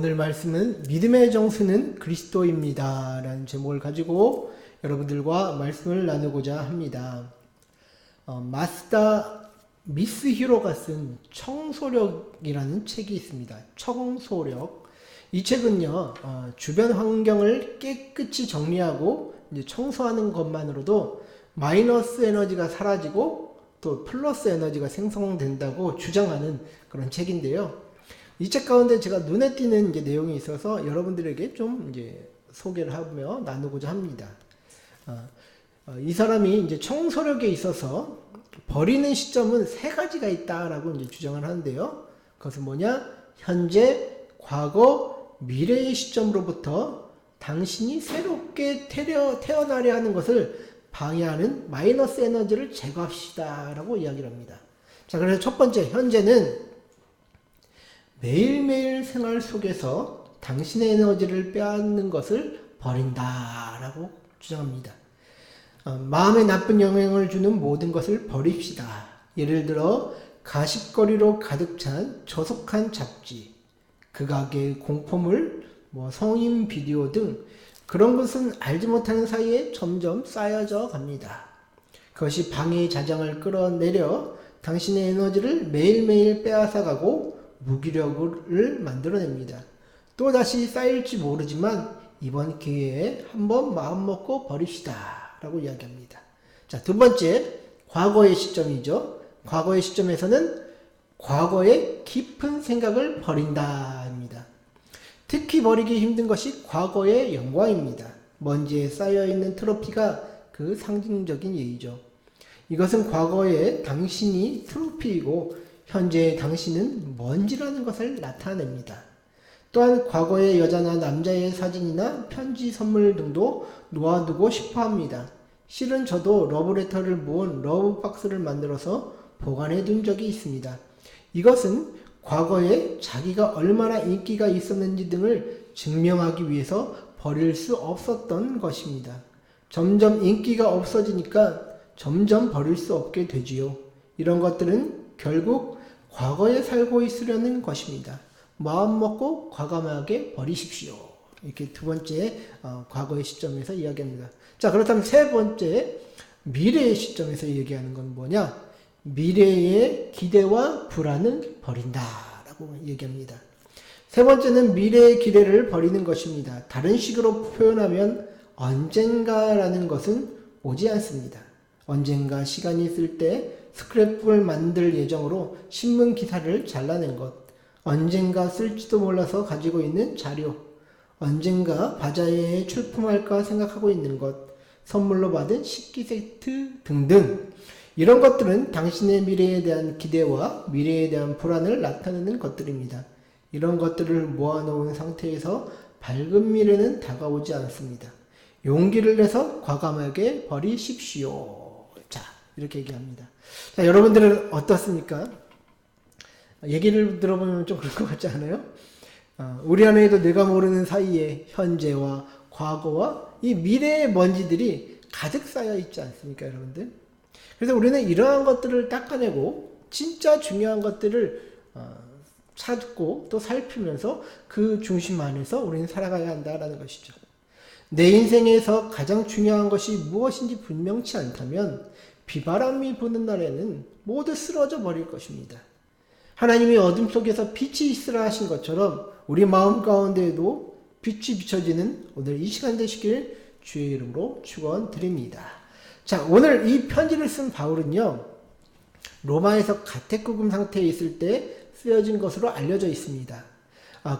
오늘 말씀은 믿음의 정수는 그리스도입니다 라는 제목을 가지고 여러분들과 말씀을 나누고자 합니다. 마스다 미스 히로가 쓴 청소력이라는 책이 있습니다. 청소력. 이 책은요, 주변 환경을 깨끗이 정리하고 이제 청소하는 것만으로도 마이너스 에너지가 사라지고 또 플러스 에너지가 생성된다고 주장하는 그런 책인데요. 이 책 가운데 제가 눈에 띄는 이제 내용이 있어서 여러분들에게 좀 이제 소개를 하며 나누고자 합니다. 이 사람이 이제 청소력에 있어서 버리는 시점은 세 가지가 있다라고 이제 주장을 하는데요. 그것은 뭐냐? 현재, 과거, 미래의 시점으로부터 당신이 새롭게 태어나려 하는 것을 방해하는 마이너스 에너지를 제거합시다 라고 이야기를 합니다. 자, 그래서 첫 번째, 현재는 매일매일 생활 속에서 당신의 에너지를 빼앗는 것을 버린다 라고 주장합니다. 마음에 나쁜 영향을 주는 모든 것을 버립시다. 예를 들어 가십거리로 가득 찬 저속한 잡지, 극악의 공포물, 성인 비디오 등 그런 것은 알지 못하는 사이에 점점 쌓여져 갑니다. 그것이 방해의 자장을 끌어내려 당신의 에너지를 매일매일 빼앗아가고 무기력을 만들어냅니다. 또다시 쌓일지 모르지만 이번 기회에 한번 마음먹고 버립시다 라고 이야기합니다. 자, 두 번째, 과거의 시점이죠. 과거의 시점에서는 과거의 깊은 생각을 버린다 입니다. 특히 버리기 힘든 것이 과거의 영광입니다. 먼지에 쌓여있는 트로피가 그 상징적인 예이죠. 이것은 과거의 당신이 트로피이고 현재의 당신은 먼지라는 것을 나타냅니다. 또한 과거의 여자나 남자의 사진이나 편지 선물 등도 놓아두고 싶어 합니다. 실은 저도 러브레터를 모은 러브박스를 만들어서 보관해 둔 적이 있습니다. 이것은 과거에 자기가 얼마나 인기가 있었는지 등을 증명하기 위해서 버릴 수 없었던 것입니다. 점점 인기가 없어지니까 점점 버릴 수 없게 되지요. 이런 것들은 결국 과거에 살고 있으려는 것입니다. 마음먹고 과감하게 버리십시오. 이렇게 두 번째 과거의 시점에서 이야기합니다. 자, 그렇다면 세 번째 미래의 시점에서 얘기하는 건 뭐냐? 미래의 기대와 불안을 버린다라고 얘기합니다. 세 번째는 미래의 기대를 버리는 것입니다. 다른 식으로 표현하면 언젠가라는 것은 오지 않습니다. 언젠가 시간이 있을 때 스크랩북을 만들 예정으로 신문 기사를 잘라낸 것, 언젠가 쓸지도 몰라서 가지고 있는 자료, 언젠가 바자회에 출품할까 생각하고 있는 것, 선물로 받은 식기 세트 등등. 이런 것들은 당신의 미래에 대한 기대와 미래에 대한 불안을 나타내는 것들입니다. 이런 것들을 모아놓은 상태에서 밝은 미래는 다가오지 않습니다. 용기를 내서 과감하게 버리십시오. 자, 이렇게 얘기합니다. 자, 여러분들은 어떻습니까? 얘기를 들어보면 좀 그럴 것 같지 않아요? 우리 안에도 내가 모르는 사이에 현재와 과거와 이 미래의 먼지들이 가득 쌓여 있지 않습니까, 여러분들? 그래서 우리는 이러한 것들을 닦아내고 진짜 중요한 것들을 찾고 또 살피면서 그 중심 안에서 우리는 살아가야 한다는 것이죠. 내 인생에서 가장 중요한 것이 무엇인지 분명치 않다면 비바람이 부는 날에는 모두 쓰러져 버릴 것입니다. 하나님이 어둠 속에서 빛이 있으라 하신 것처럼 우리 마음 가운데에도 빛이 비춰지는 오늘 이 시간 되시길 주의 이름으로 축원드립니다. 자, 오늘 이 편지를 쓴 바울은요, 로마에서 가택구금 상태에 있을 때 쓰여진 것으로 알려져 있습니다.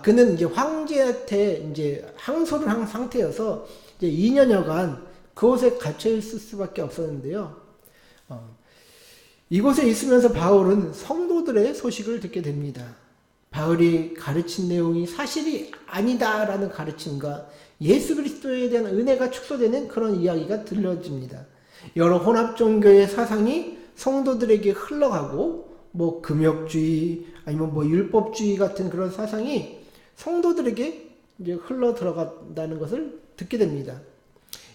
그는 이제 황제한테 이제 항소를 한 상태여서 이제 2년여간 그곳에 갇혀 있을 수밖에 없었는데요. 이곳에 있으면서 바울은 성도들의 소식을 듣게 됩니다. 바울이 가르친 내용이 사실이 아니다라는 가르침과 예수 그리스도에 대한 은혜가 축소되는 그런 이야기가 들려집니다. 여러 혼합 종교의 사상이 성도들에게 흘러가고 금욕주의 아니면 율법주의 같은 그런 사상이 성도들에게 이제 흘러 들어간다는 것을 듣게 됩니다.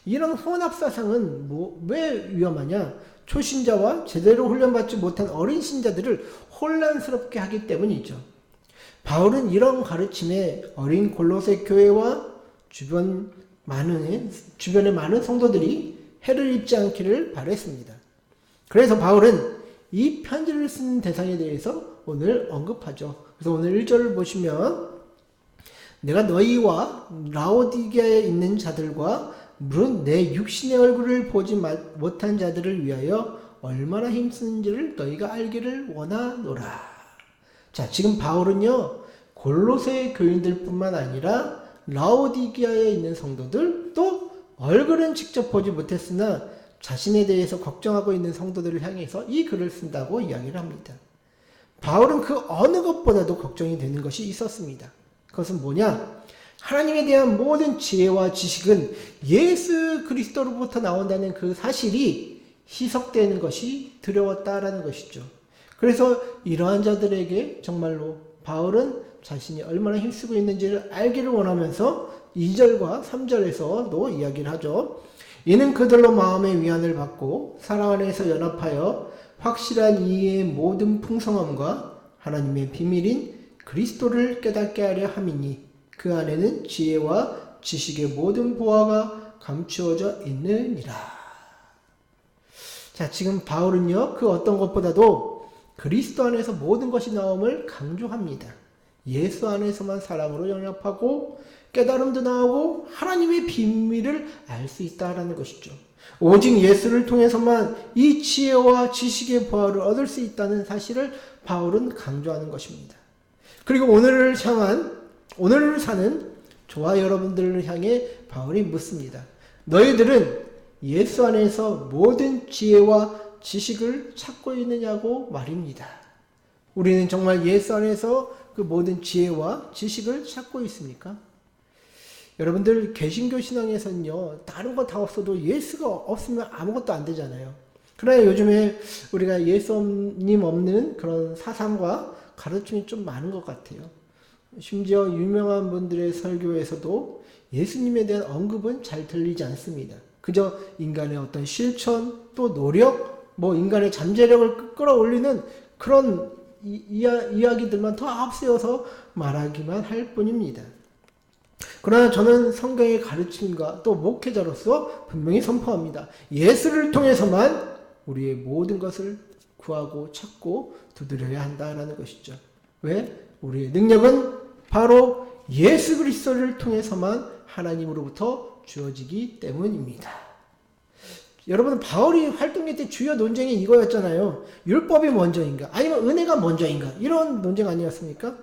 이런 혼합 사상은 왜 위험하냐? 초신자와 제대로 훈련받지 못한 어린 신자들을 혼란스럽게 하기 때문이죠. 바울은 이런 가르침에 어린 골로새 교회와 주변의 많은 성도들이 해를 입지 않기를 바랬습니다. 그래서 바울은 이 편지를 쓰는 대상에 대해서 오늘 언급하죠. 그래서 오늘 1절을 보시면 내가 너희와 라오디게아에 있는 자들과 물론 내 육신의 얼굴을 보지 못한 자들을 위하여 얼마나 힘쓰는지를 너희가 알기를 원하노라. 자, 지금 바울은요, 골로새 교인들뿐만 아니라 라오디게아에 있는 성도들, 또 얼굴은 직접 보지 못했으나 자신에 대해서 걱정하고 있는 성도들을 향해서 이 글을 쓴다고 이야기를 합니다. 바울은 그 어느 것보다도 걱정이 되는 것이 있었습니다. 그것은 뭐냐? 하나님에 대한 모든 지혜와 지식은 예수 그리스도로부터 나온다는 그 사실이 희석되는 것이 두려웠다라는 것이죠. 그래서 이러한 자들에게 정말로 바울은 자신이 얼마나 힘쓰고 있는지를 알기를 원하면서 2절과 3절에서도 이야기를 하죠. 이는 그들로 마음의 위안을 받고 사랑 안에서 연합하여 확실한 이해의 모든 풍성함과 하나님의 비밀인 그리스도를 깨닫게 하려 함이니 그 안에는 지혜와 지식의 모든 보화가 감추어져 있느니라. 자, 지금 바울은요, 그 어떤 것보다도 그리스도 안에서 모든 것이 나옴을 강조합니다. 예수 안에서만 사랑으로 연합하고 깨달음도 나오고 하나님의 비밀을 알 수 있다라는 것이죠. 오직 예수를 통해서만 이 지혜와 지식의 보화를 얻을 수 있다는 사실을 바울은 강조하는 것입니다. 그리고 오늘을 사는 저와 여러분들을 향해 바울이 묻습니다. 너희들은 예수 안에서 모든 지혜와 지식을 찾고 있느냐고 말입니다. 우리는 정말 예수 안에서 그 모든 지혜와 지식을 찾고 있습니까? 여러분들 개신교 신앙에서는요, 다른 거 다 없어도 예수가 없으면 아무것도 안 되잖아요. 그러나 요즘에 우리가 예수님 없는 그런 사상과 가르침이 좀 많은 것 같아요. 심지어 유명한 분들의 설교에서도 예수님에 대한 언급은 잘 들리지 않습니다. 그저 인간의 어떤 실천, 또 노력, 인간의 잠재력을 끌어올리는 그런 이야기들만 더 앞세워서 말하기만 할 뿐입니다. 그러나 저는 성경의 가르침과 또 목회자로서 분명히 선포합니다. 예수를 통해서만 우리의 모든 것을 구하고 찾고 두드려야 한다는 것이죠. 왜? 우리의 능력은 바로 예수 그리스도를 통해서만 하나님으로부터 주어지기 때문입니다. 여러분, 바울이 활동할 때 주요 논쟁이 이거였잖아요. 율법이 먼저인가? 아니면 은혜가 먼저인가? 이런 논쟁 아니었습니까?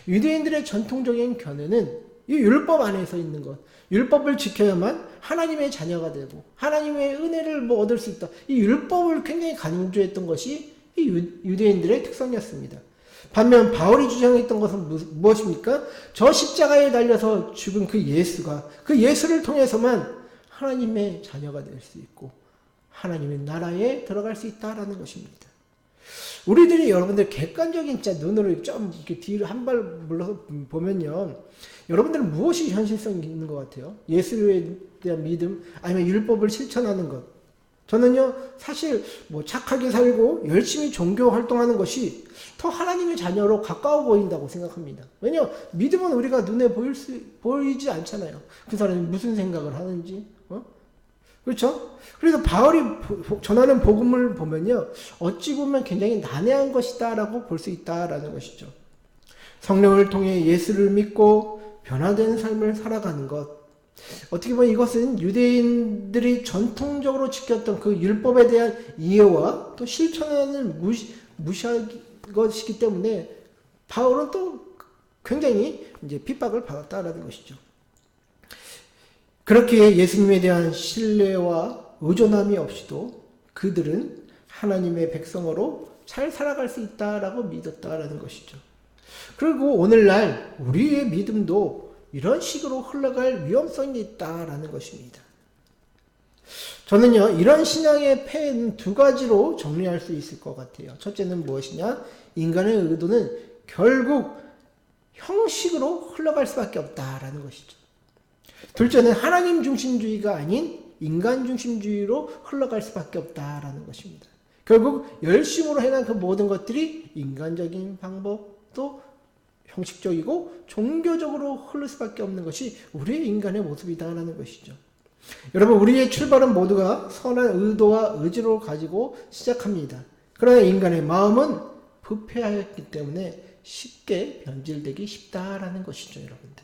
유대인들의 전통적인 견해는 이 율법 안에서 있는 것, 율법을 지켜야만 하나님의 자녀가 되고 하나님의 은혜를 얻을 수 있다. 이 율법을 굉장히 강조했던 것이 이 유대인들의 특성이었습니다. 반면 바울이 주장했던 것은 무엇입니까? 저 십자가에 달려서 죽은 그 예수가, 그 예수를 통해서만 하나님의 자녀가 될 수 있고 하나님의 나라에 들어갈 수 있다라는 것입니다. 우리들이 여러분들 객관적인 눈으로 좀 이렇게 뒤로 한 발 물러서 보면요, 여러분들은 무엇이 현실성이 있는 것 같아요? 예수에 대한 믿음, 아니면 율법을 실천하는 것. 저는요, 사실 착하게 살고 열심히 종교 활동하는 것이 더 하나님의 자녀로 가까워 보인다고 생각합니다. 왜냐, 믿음은 우리가 눈에 보이지 않잖아요. 그 사람이 무슨 생각을 하는지, 그렇죠? 그래서 바울이 전하는 복음을 보면요, 어찌 보면 굉장히 난해한 것이다라고 볼 수 있다라는 것이죠. 성령을 통해 예수를 믿고 변화된 삶을 살아가는 것. 어떻게 보면 이것은 유대인들이 전통적으로 지켰던 그 율법에 대한 이해와 또 실천을 무시한 것이기 때문에 바울은 또 굉장히 핍박을 받았다라는 것이죠. 그렇게 예수님에 대한 신뢰와 의존함이 없이도 그들은 하나님의 백성으로 잘 살아갈 수 있다라고 믿었다라는 것이죠. 그리고 오늘날 우리의 믿음도 이런 식으로 흘러갈 위험성이 있다라는 것입니다. 저는요, 이런 신앙의 폐해는 두 가지로 정리할 수 있을 것 같아요. 첫째는 무엇이냐? 인간의 의도는 결국 형식으로 흘러갈 수밖에 없다라는 것이죠. 둘째는 하나님 중심주의가 아닌 인간 중심주의로 흘러갈 수밖에 없다라는 것입니다. 결국 열심으로 행한 그 모든 것들이 인간적인 방법, 또 형식적이고 종교적으로 흐를 수밖에 없는 것이 우리의 인간의 모습이다라는 것이죠. 여러분, 우리의 출발은 모두가 선한 의도와 의지로 가지고 시작합니다. 그러나 인간의 마음은 부패하였기 때문에 쉽게 변질되기 쉽다라는 것이죠, 여러분들.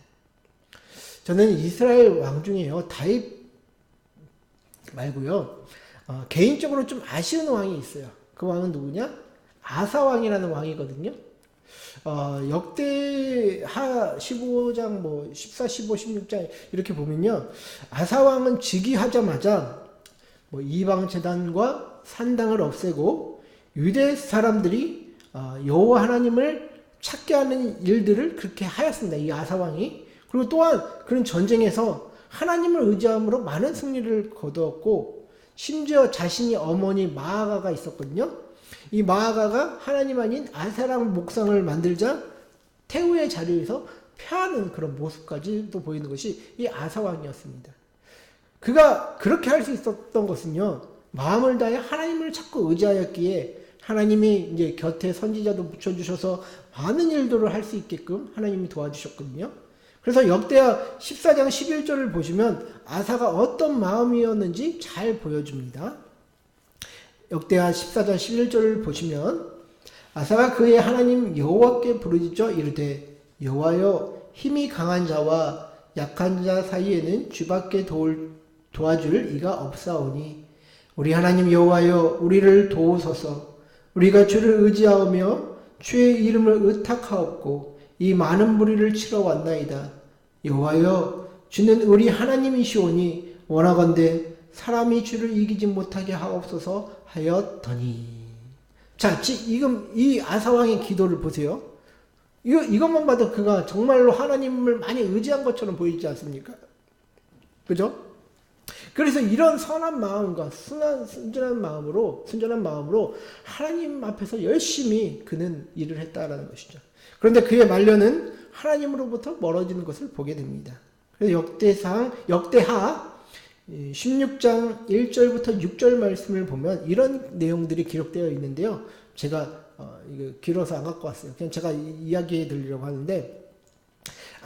저는 이스라엘 왕 중에요, 다윗 말고요, 개인적으로 좀 아쉬운 왕이 있어요. 그 왕은 누구냐? 아사 왕이라는 왕이거든요. 역대하 15장, 14, 15, 16장 이렇게 보면요, 아사 왕은 즉위하자마자 이방 제단과 산당을 없애고 유대 사람들이 여호와 하나님을 찾게 하는 일들을 그렇게 하였습니다. 이 아사 왕이. 그리고 또한 그런 전쟁에서 하나님을 의지함으로 많은 승리를 거두었고, 심지어 자신이 어머니 마아가가 있었거든요. 이 마아가가 하나님 아닌 아세라 목상을 만들자 태우의 자리에서 패하는 그런 모습까지도 보이는 것이 이 아사 왕이었습니다. 그가 그렇게 할 수 있었던 것은요, 마음을 다해 하나님을 찾고 의지하였기에 하나님이 이제 곁에 선지자도 붙여주셔서 많은 일들을 할 수 있게끔 하나님이 도와주셨거든요. 그래서 역대하 14장 11절을 보시면 아사가 어떤 마음이었는지 잘 보여줍니다. 역대하 14장 11절을 보시면 아사가 그의 하나님 여호와께 부르짖어 이르되 여호와여, 힘이 강한 자와 약한 자 사이에는 주밖에 도와줄 이가 없사오니 우리 하나님 여호와여, 우리를 도우소서. 우리가 주를 의지하오며 주의 이름을 의탁하옵고 이 많은 무리를 치러 왔나이다. 여호와여, 주는 우리 하나님이시오니 원하건대 사람이 주를 이기지 못하게 하옵소서 하였더니. 자, 지금 이 아사왕의 기도를 보세요. 이것만 봐도 그가 정말로 하나님을 많이 의지한 것처럼 보이지 않습니까? 그죠? 그래서 이런 선한 마음과 순전한 마음으로 하나님 앞에서 열심히 그는 일을 했다라는 것이죠. 그런데 그의 말년은 하나님으로부터 멀어지는 것을 보게 됩니다. 그래서 역대하 16장 1절부터 6절 말씀을 보면 이런 내용들이 기록되어 있는데요. 제가 이거 길어서 안 갖고 왔어요. 그냥 제가 이야기해 드리려고 하는데,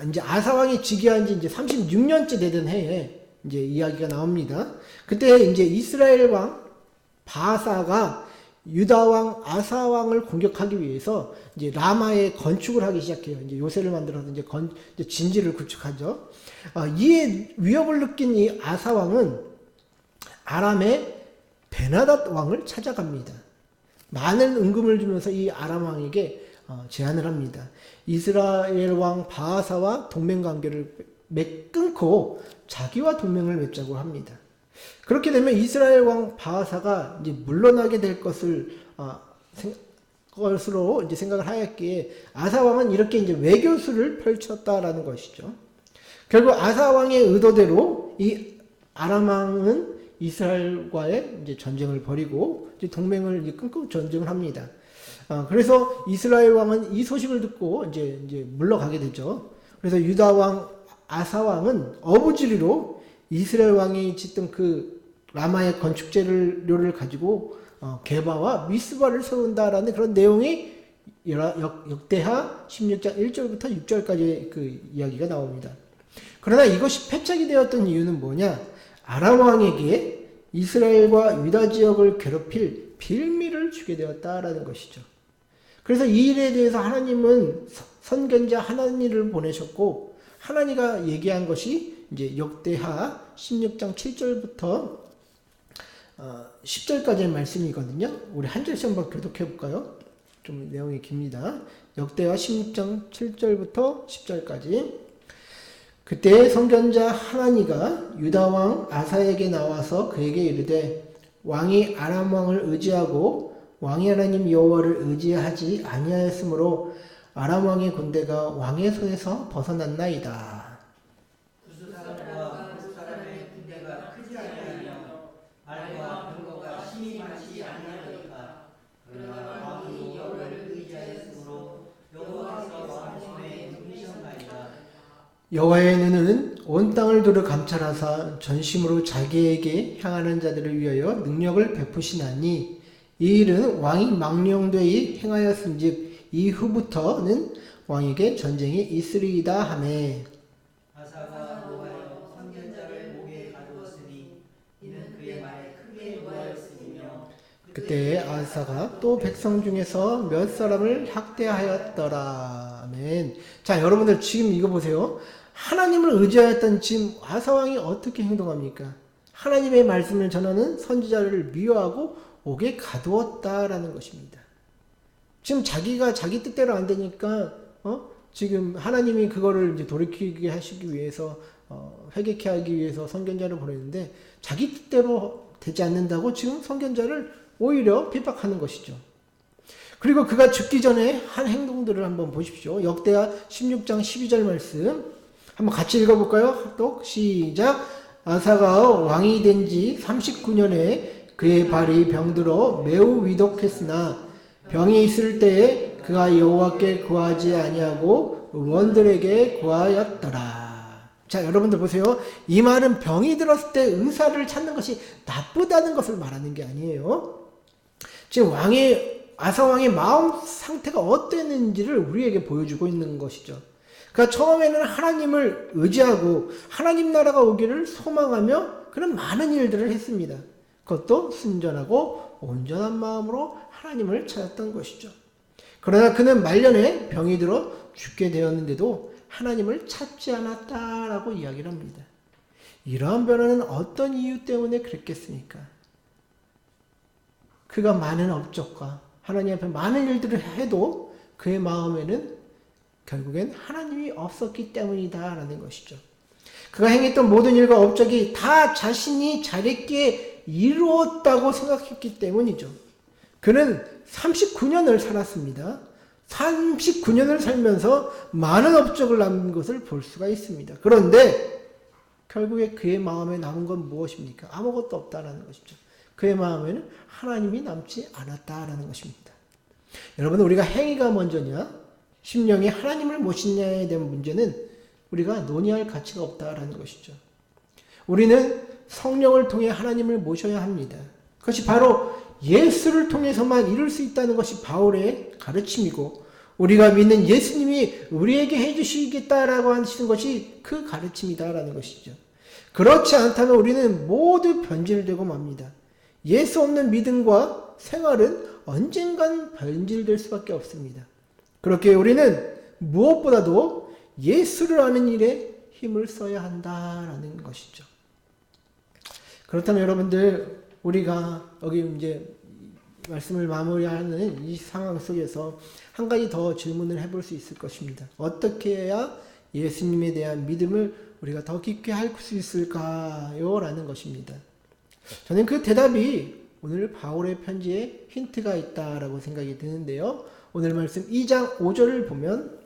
이제 아사왕이 즉위한 지 이제 36년째 되던 해에 이제 이야기가 나옵니다. 그때 이제 이스라엘 왕 바사가 유다 왕 아사 왕을 공격하기 위해서 이제 라마에 건축을 하기 시작해요. 이제 요새를 만들어서 이제 진지를 구축하죠. 이에 위협을 느낀 이 아사 왕은 아람의 베나닷 왕을 찾아갑니다. 많은 은금을 주면서 이 아람 왕에게 제안을 합니다. 이스라엘 왕 바하사와 동맹 관계를 끊고 자기와 동맹을 맺자고 합니다. 그렇게 되면 이스라엘 왕 바하사가 이제 물러나게 될 것으로 이제 생각을 하였기에 아사 왕은 이렇게 이제 외교수를 펼쳤다라는 것이죠. 결국 아사 왕의 의도대로 이 아람 왕은 이스라엘과의 이제 전쟁을 벌이고 이제 동맹을 이제 끊고 전쟁을 합니다. 그래서 이스라엘 왕은 이 소식을 듣고 이제 물러가게 되죠. 그래서 유다 왕 아사 왕은 어부지리로 이스라엘 왕이 짓던 그 라마의 건축 재료를 가지고 게바와 미스바를 세운다라는 그런 내용이 역대하 16장 1절부터 6절까지 그 이야기가 나옵니다. 그러나 이것이 패착이 되었던 이유는 뭐냐? 아람 왕에게 이스라엘과 유다 지역을 괴롭힐 빌미를 주게 되었다라는 것이죠. 그래서 이 일에 대해서 하나님은 선견자 하나니를 보내셨고, 하나니가 얘기한 것이 이제 역대하 16장 7절부터 10절까지의 말씀이거든요. 우리 한 절씩 한번 교독해 볼까요? 좀 내용이 깁니다. 역대하 16장 7절부터 10절까지. 그때 선견자 하나니가 유다 왕 아사에게 나와서 그에게 이르되 왕이 아람 왕을 의지하고 왕이 하나님 여호와를 의지하지 아니하였으므로 아람 왕의 군대가 왕의 손에서 벗어났나이다. 그 사람과 그 사람의 군대가 크지 아니하며 말과 병거가 심히 많지 아니하니까. 그러나 왕이 여호와를 의지하였으므로 여호와께서 왕의 손에 누이셨나이다. 여호와의 눈은 온 땅을 두루 감찰하사 전심으로 자기에게 향하는 자들을 위하여 능력을 베푸시나니 이 일은 왕이 망령되이 행하였은즉 이후부터는 왕에게 전쟁이 있으리이다 하매 아사가 노하여 선견자를 목에 가두었으니 이는 그의 말에 크게 노하였으며 그때 아사가 또 백성 중에서 몇 사람을 학대하였더라. 아멘. 자, 여러분들 지금 이거 보세요. 하나님을 의지하였던 지금 아사 왕이 어떻게 행동합니까? 하나님의 말씀을 전하는 선지자를 미워하고 옥에 가두었다라는 것입니다. 지금 자기가 자기 뜻대로 안 되니까 지금 하나님이 그거를 이제 돌이키게 하시기 위해서 회개케 하기 위해서 선견자를 보냈는데 자기 뜻대로 되지 않는다고 지금 선견자를 오히려 핍박하는 것이죠. 그리고 그가 죽기 전에 한 행동들을 한번 보십시오. 역대하 16장 12절 말씀 한번 같이 읽어볼까요? 또 시작. 아사가 왕이 된 지 39년에 그의 발이 병들어 매우 위독했으나 병이 있을 때에 그가 여호와께 구하지 아니하고 의원들에게 구하였더라. 자, 여러분들 보세요. 이 말은 병이 들었을 때 의사를 찾는 것이 나쁘다는 것을 말하는 게 아니에요. 지금 아사 왕의 마음 상태가 어땠는지를 우리에게 보여주고 있는 것이죠. 그러니까 처음에는 하나님을 의지하고 하나님 나라가 오기를 소망하며 그런 많은 일들을 했습니다. 그것도 순전하고 온전한 마음으로 하나님을 찾았던 것이죠. 그러나 그는 말년에 병이 들어 죽게 되었는데도 하나님을 찾지 않았다라고 이야기를 합니다. 이러한 변화는 어떤 이유 때문에 그랬겠습니까? 그가 많은 업적과 하나님 앞에 많은 일들을 해도 그의 마음에는 결국엔 하나님이 없었기 때문이다라는 것이죠. 그가 행했던 모든 일과 업적이 다 자신이 잘했기에 이루었다고 생각했기 때문이죠. 그는 39년을 살았습니다. 39년을 살면서 많은 업적을 남긴 것을 볼 수가 있습니다. 그런데 결국에 그의 마음에 남은 건 무엇입니까? 아무것도 없다라는 것이죠. 그의 마음에는 하나님이 남지 않았다라는 것입니다. 여러분, 우리가 행위가 먼저냐 심령이 하나님을 모시냐에 대한 문제는 우리가 논의할 가치가 없다라는 것이죠. 우리는 성령을 통해 하나님을 모셔야 합니다. 그것이 바로 예수를 통해서만 이룰 수 있다는 것이 바울의 가르침이고 우리가 믿는 예수님이 우리에게 해주시겠다라고 하시는 것이 그 가르침이다라는 것이죠. 그렇지 않다면 우리는 모두 변질되고 맙니다. 예수 없는 믿음과 생활은 언젠간 변질될 수밖에 없습니다. 그렇게 우리는 무엇보다도 예수를 아는 일에 힘을 써야 한다라는 것이죠. 그렇다면 여러분들, 우리가 여기 이제 말씀을 마무리하는 이 상황 속에서 한 가지 더 질문을 해볼 수 있을 것입니다. 어떻게 해야 예수님에 대한 믿음을 우리가 더 깊게 할 수 있을까요? 라는 것입니다. 저는 그 대답이 오늘 바울의 편지에 힌트가 있다라고 생각이 드는데요. 오늘 말씀 2장 5절을 보면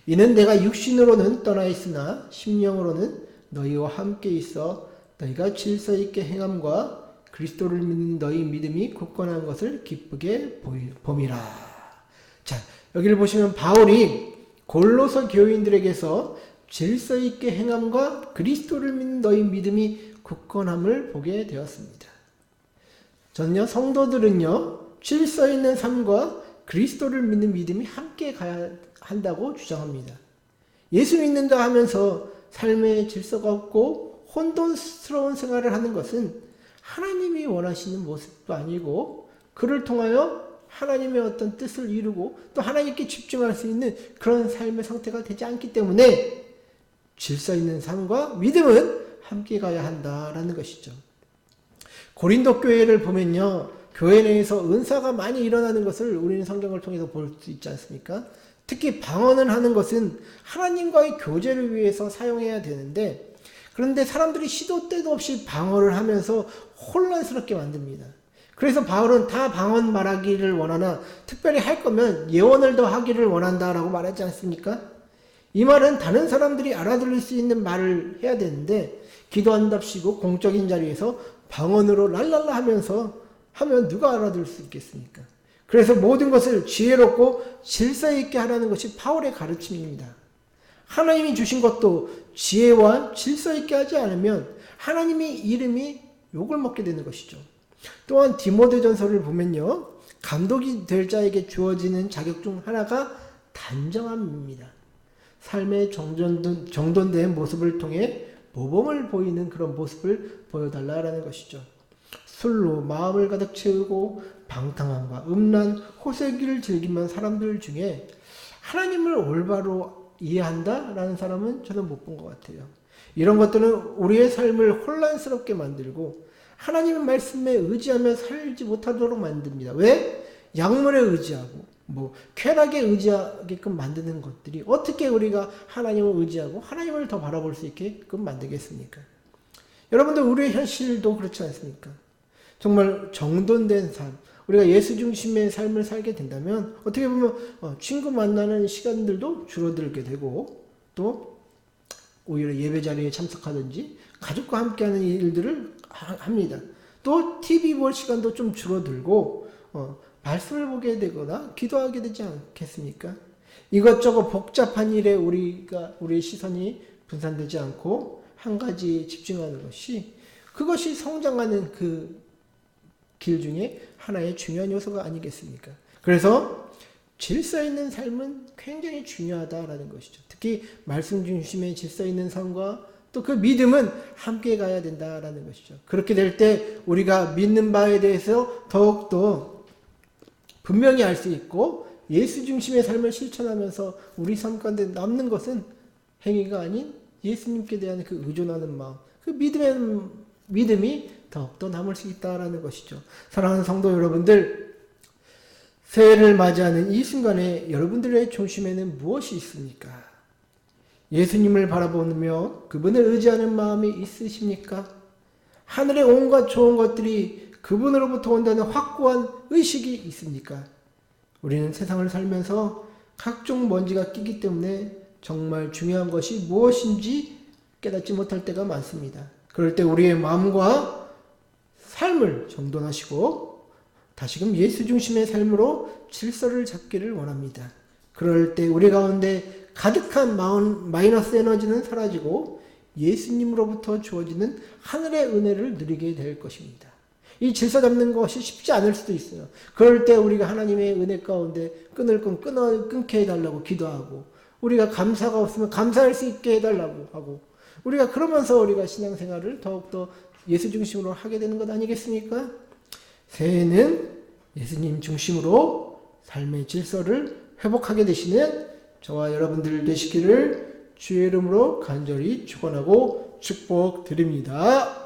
이는 내가 육신으로는 떠나 있으나 심령으로는 너희와 함께 있어 너희가 질서 있게 행함과 그리스도를 믿는 너희 믿음이 굳건한 것을 기쁘게 봄이라. 자, 여기를 보시면 바울이 골로새 교인들에게서 질서 있게 행함과 그리스도를 믿는 너희 믿음이 굳건함을 보게 되었습니다. 저는요, 성도들은요, 질서 있는 삶과 그리스도를 믿는 믿음이 함께 가야 한다고 주장합니다. 예수 믿는다 하면서 삶의 질서가 없고 혼돈스러운 생활을 하는 것은 하나님이 원하시는 모습도 아니고 그를 통하여 하나님의 어떤 뜻을 이루고 또 하나님께 집중할 수 있는 그런 삶의 상태가 되지 않기 때문에 질서 있는 삶과 믿음은 함께 가야 한다라는 것이죠. 고린도 교회를 보면요, 교회 내에서 은사가 많이 일어나는 것을 우리는 성경을 통해서 볼 수 있지 않습니까? 특히 방언을 하는 것은 하나님과의 교제를 위해서 사용해야 되는데, 그런데 사람들이 시도 때도 없이 방언을 하면서 혼란스럽게 만듭니다. 그래서 바울은 다 방언 말하기를 원하나 특별히 할 거면 예언을 더 하기를 원한다라고 말하지 않습니까? 이 말은 다른 사람들이 알아들을 수 있는 말을 해야 되는데 기도한답시고 공적인 자리에서 방언으로 랄랄라 하면서 하면 누가 알아들을 수 있겠습니까? 그래서 모든 것을 지혜롭고 질서 있게 하라는 것이 바울의 가르침입니다. 하나님이 주신 것도 지혜와 질서 있게 하지 않으면 하나님의 이름이 욕을 먹게 되는 것이죠. 또한 디모데전서를 보면요, 감독이 될 자에게 주어지는 자격 중 하나가 단정함입니다. 삶의 정돈된 모습을 통해 모범을 보이는 그런 모습을 보여달라라는 것이죠. 술로 마음을 가득 채우고 방탕함과 음란, 호색기를 즐기는 사람들 중에 하나님을 올바로 이해한다라는 사람은 저는 못 본 것 같아요. 이런 것들은 우리의 삶을 혼란스럽게 만들고 하나님의 말씀에 의지하며 살지 못하도록 만듭니다. 왜? 약물에 의지하고 쾌락에 의지하게끔 만드는 것들이 어떻게 우리가 하나님을 의지하고 하나님을 더 바라볼 수 있게끔 만들겠습니까? 여러분들 우리의 현실도 그렇지 않습니까? 정말 정돈된 삶, 우리가 예수 중심의 삶을 살게 된다면 어떻게 보면 친구 만나는 시간들도 줄어들게 되고 또 오히려 예배 자리에 참석하든지 가족과 함께하는 일들을 합니다. 또 TV 볼 시간도 좀 줄어들고 말씀을 보게 되거나 기도하게 되지 않겠습니까? 이것저것 복잡한 일에 우리의 시선이 분산되지 않고 한 가지에 집중하는 것이 그것이 성장하는 그 길 중에 하나의 중요한 요소가 아니겠습니까? 그래서 질서 있는 삶은 굉장히 중요하다라는 것이죠. 특히 말씀 중심의 질서 있는 삶과 또 그 믿음은 함께 가야 된다라는 것이죠. 그렇게 될 때 우리가 믿는 바에 대해서 더욱더 분명히 알 수 있고 예수 중심의 삶을 실천하면서 우리 삶 가운데 남는 것은 행위가 아닌 예수님께 대한 그 의존하는 마음, 그 믿음이 더욱더 남을 수 있다라는 것이죠. 사랑하는 성도 여러분들, 새해를 맞이하는 이 순간에 여러분들의 중심에는 무엇이 있습니까? 예수님을 바라보며 그분을 의지하는 마음이 있으십니까? 하늘의 온갖 좋은 것들이 그분으로부터 온다는 확고한 의식이 있습니까? 우리는 세상을 살면서 각종 먼지가 끼기 때문에 정말 중요한 것이 무엇인지 깨닫지 못할 때가 많습니다. 그럴 때 우리의 마음과 삶을 정돈하시고 다시금 예수 중심의 삶으로 질서를 잡기를 원합니다. 그럴 때 우리 가운데 가득한 마이너스 에너지는 사라지고 예수님으로부터 주어지는 하늘의 은혜를 누리게 될 것입니다. 이 질서 잡는 것이 쉽지 않을 수도 있어요. 그럴 때 우리가 하나님의 은혜 가운데 끊게 해달라고 기도하고 우리가 감사가 없으면 감사할 수 있게 해달라고 하고 우리가 그러면서 우리가 신앙생활을 더욱더 예수 중심으로 하게 되는 것 아니겠습니까? 새해는 예수님 중심으로 삶의 질서를 회복하게 되시는 저와 여러분들 되시기를 주의 이름으로 간절히 축원하고 축복드립니다.